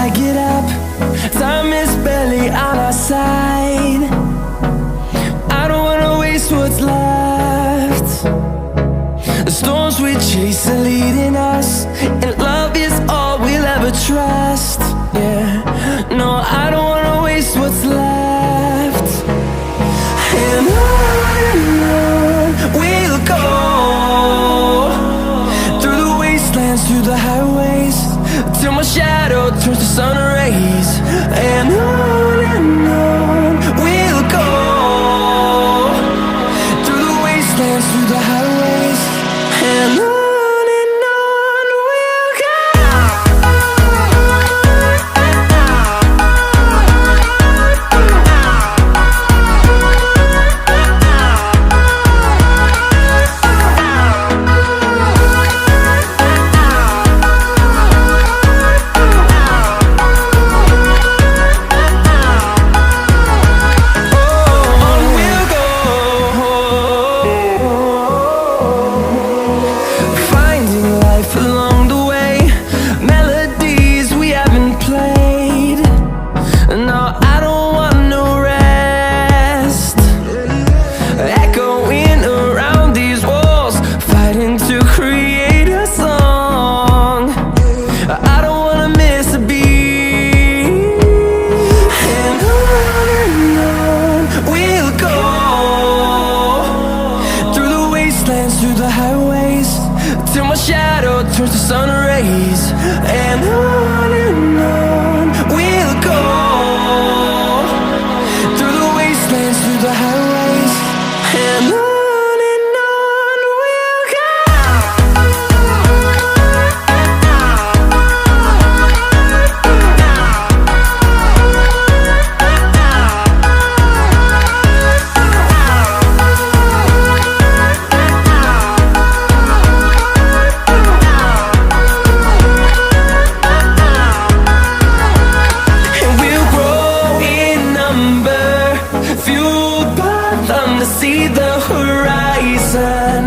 I get up. Time is barely on our side. I don't wanna waste what's left. The storms we chase are leading us, and love is all we'll ever trust. Yeah, no, I don't wanna waste what's left. And on we'll go, through the wastelands, through the highways, till my shadow turns to sun rays. And on we'll go, through the wastelands, through the highways, and on we'll go. Through the highways, till my shadow turns to sun rays. And on we'll go, through the wastelands, through the highways, and on we'll go. See the horizon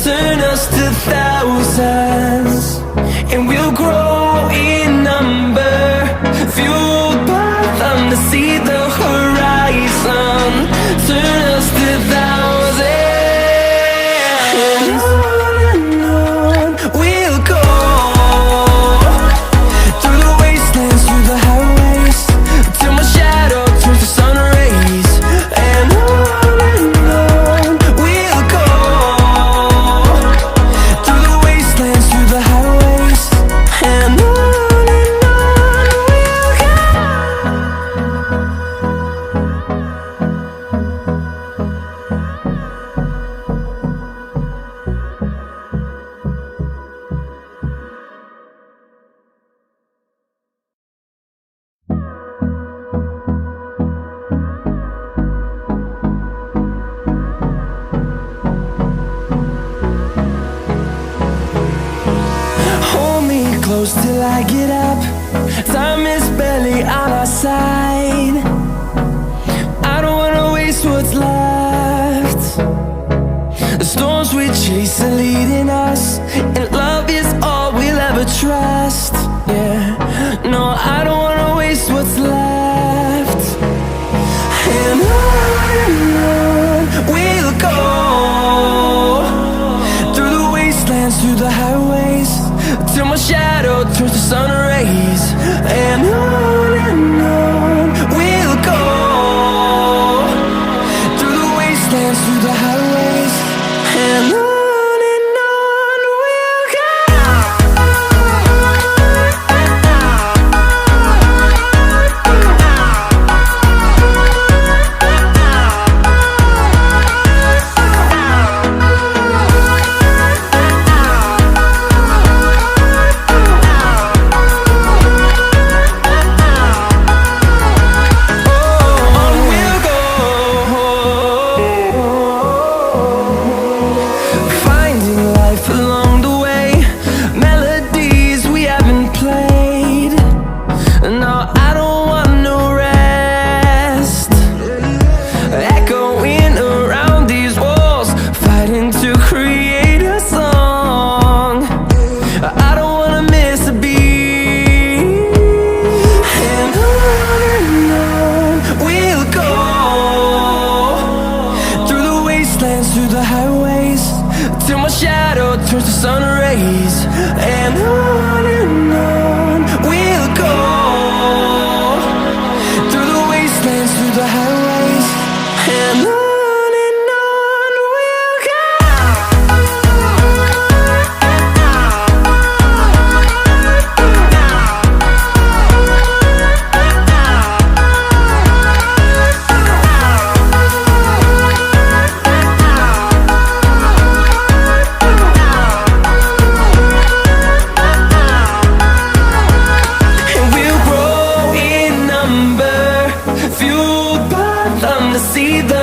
turn us to thousands, and we'll grow in number, fueled by them. To see the horizon turn us to thousands, and on we'll go, through the wastelands, through the highways, till my shadow turns to sun rays. And close till I get up. Time is barely on our side. I don't wanna waste what's left. The storms we chase are leading us, and love is all we'll ever trust. Yeah, no, I don't wanna waste what's left. And on we'll go, through the wastelands, through the highways, till my shadow turns to sun rays. And on we'll go, through the wastelands, through the highways, and on we'll go. sun rays, and on we'll go, through the wastelands, through the highways, and on we'll go. See the